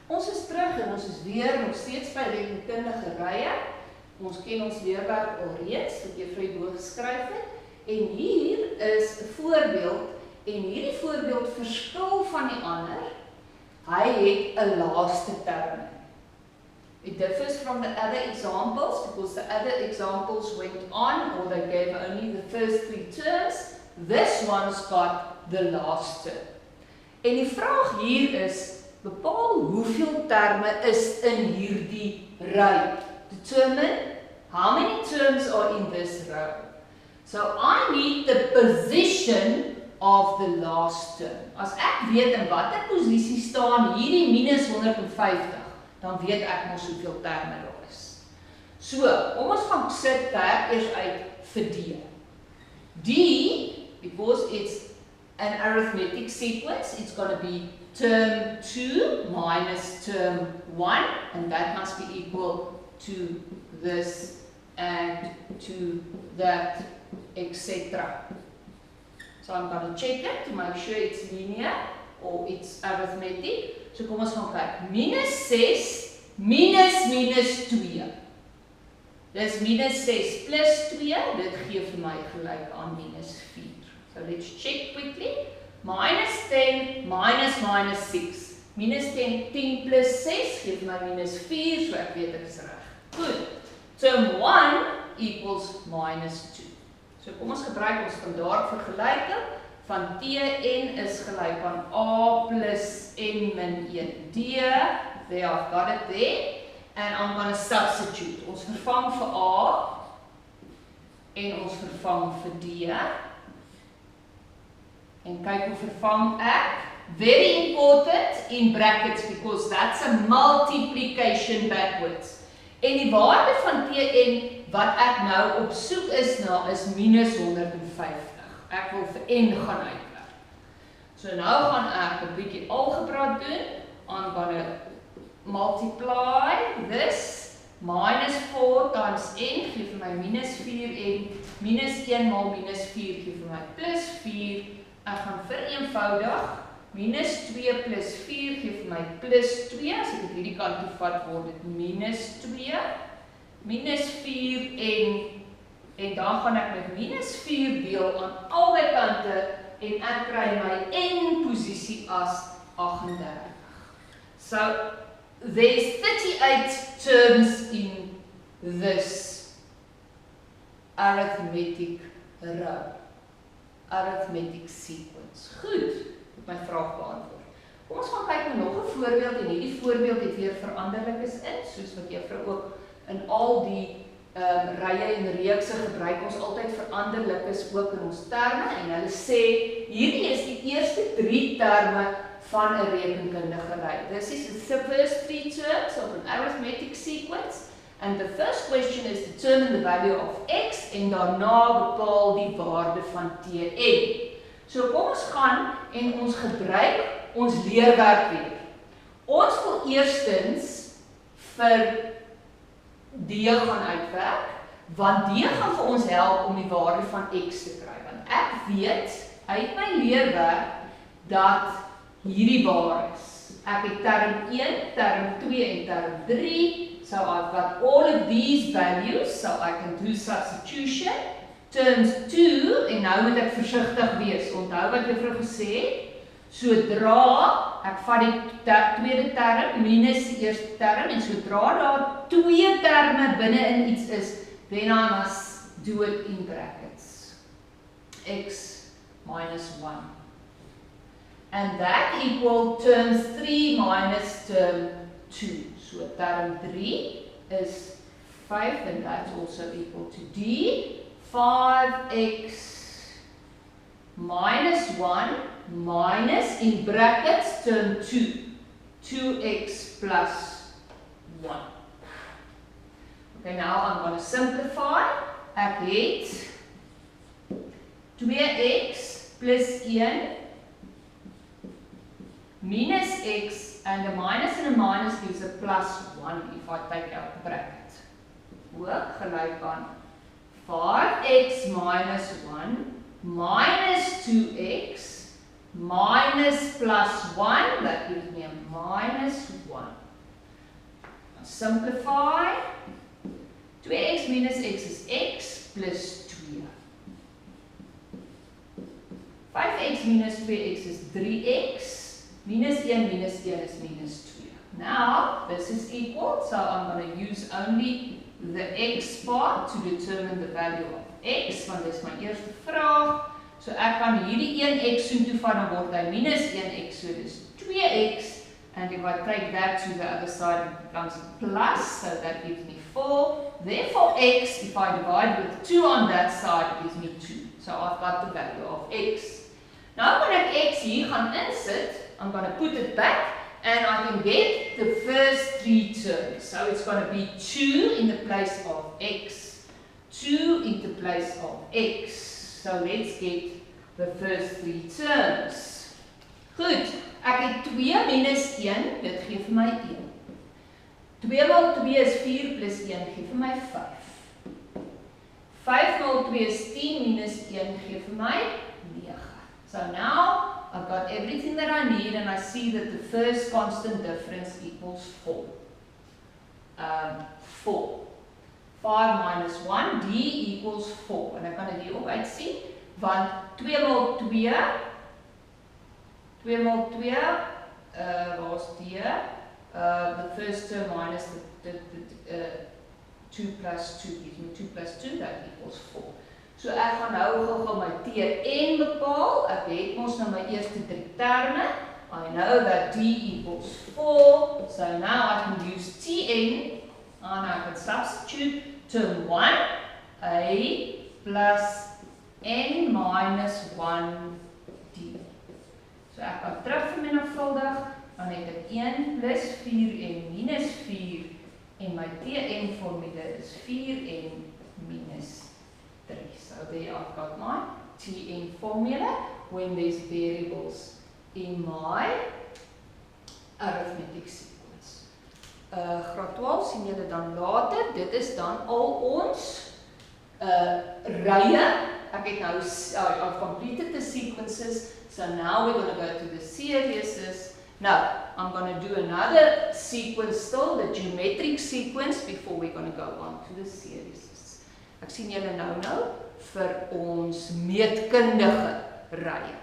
Ons is terug en ons is weer nog steeds by rekenkundige rye. Ons ken ons leerwerk alreeds, wat juffrou bo geskryf het. En hier is 'n voorbeeld en hierdie voorbeeld verskil van die ander. Hy het 'n laaste term. It differs from the other examples because the other examples went on or they gave only the first 3 terms. This one's got the last term. En die vraag hier is, bepaal hoeveel terme is in hierdie ry. Determine how many terms are in this row. So I need the position of the last term. As ek weet in watter posisie staan hierdie minus 150, dan weet ek mos hoeveel terme daar is. So, kom ons gaan sit werk eers uit vir D. D, because it's an arithmetic sequence, it's going to be term 2 minus term 1, and that must be equal to this and to that, etc. So I'm going to check it to make sure it's linear or it's arithmetic. So kom ons gaan kyk. Minus 6 minus minus 2. Dis minus 6 plus 2. Dit gee vir my gelyk aan minus 4. So let's check quickly. Minus 10 minus minus 6. Minus 10, 10 plus 6 gee vir my minus 4. So ek weet dit is reg. Goed. Term 1 equals minus 2. So kom ons gebruik ons standaard vergelyking van Tn is gelyk aan A plus N min 1D. There, I've got it there. And I'm going to substitute. Ons vervang vir A en ons vervang vir D. En kyk hoe vervang ek. Very important in brackets because that's a multiplication backwards. En die waarde van Tn wat ek nou op soek is na is minus 150. Ek wil vir N gaan uitwerk. So nou gaan ek 'n bietjie algebra doen. I'm going to multiply this. Minus 4 times N gee vir my minus 4N. Minus 1 maal minus 4 gee vir my plus 4. Ek gaan vereenvoudig. Minus 2 plus 4 gee vir my plus 2. As ek dit hierdie kant toe vat, word dit minus 2. Minus 4 en dan gaan ek met minus 4 deel aan albei kante en ek kry my N posisie as 38. So, there's 38 terms in this arithmetic row, arithmetic sequence. Goed, my vraag beantwoord. Kom ons gaan kyk na nog 'n voorbeeld en hierdie voorbeeld het weer veranderlikes in, soos wat juffrou ook in al die rye en reekse gebruik ons altyd veranderlikes ook in ons terme en hulle sê hierdie is die eerste 3 terme van 'n rekenkundige ry. This is the first 3 terms of an arithmetic sequence and the first question is determine the value of x en daarna bepaal die waarde van Tn. So kom ons gaan en ons gebruik ons leerwerk weer. Ons wil eerstens vir D gaan uitwerk, want D gaan vir ons help om die waarde van x te kry. Want ek weet uit my leerwerk dat hierdie waar is. Ek het term 1, term 2 en term 3. So I've got all of these values, so I can do substitution. Terms 2, en nou moet ek versigtig wees. Onthou wat juffrou gesê het. Sodra ek vat die tweede term minus die eerste term en sodra daar 2 terme binne in iets is, then I must do it in brackets. X minus 1. And that equal term 3 minus term 2. So term 3 is 5 and that's also equal to D. 5x minus 1 minus in brackets term 2. 2x plus 1. Okay, now I'm going to simplify. Ek het 2x plus 1 minus x and a minus gives a plus 1 if I take out the bracket. Ook gelyk aan 5x minus 1 minus 2x minus plus 1, that gives me a minus 1. Simplify. 2x minus x is x plus 2. 5x minus 2x is 3x. Minus 1 is minus 2. Now, this is equal, so I'm going to use only the x part to determine the value of x, want dis my eerste vraag. So ek kan hierdie 1x soontoevat, dan word hy minus 1x, so dis 2x. And if I take that to the other side, it becomes a plus, so that gives me 4. Therefore, x, if I divide with 2 on that side, gives me 2. So I've got the value of x. Now, when I x hier gaan insit, I'm going to put it back, and I can get the first 3 terms. So it's going to be 2 in the place of x, 2 in the place of x. So let's get the first 3 terms. Goed, ek het 2 minus 1, dit gee vir my 1. 2 maal 2 is 4 plus 1, gee vir my 5. 5 maal 2 is 10 minus 1, gee vir my 9. So now, I've got everything that I need, and I see that the first constant difference equals 4. 4. 5 minus 1, d equals 4. En ek kan dit hier op uitsien, want 2 maal 2, waar is d? The first term minus the 2 plus 2 gives me 2 plus 2, that equals 4. So ek gaan nou gou my Tn bepaal. Ek het mos nou my eerste 3 terme. I know that d equals 4. So now I can use Tn, and I can substitute term 1, a plus n minus 1 d. So ek kan terugvermenigvuldig, dan het ek 1 plus 4n minus 4, en my Tn formule is 4n minus 3. So there I've got my Tn formula when there's variables in my arithmetic sequence. Graad 12 sien julle dan later. Dit is dan al ons rye. Ek het nou I've completed the sequences. So now we're going to go to the series. Now, I'm going to do another sequence still, the geometric sequence, before we're going to go on to the series. Ek sien julle nou vir ons meetkundige rye.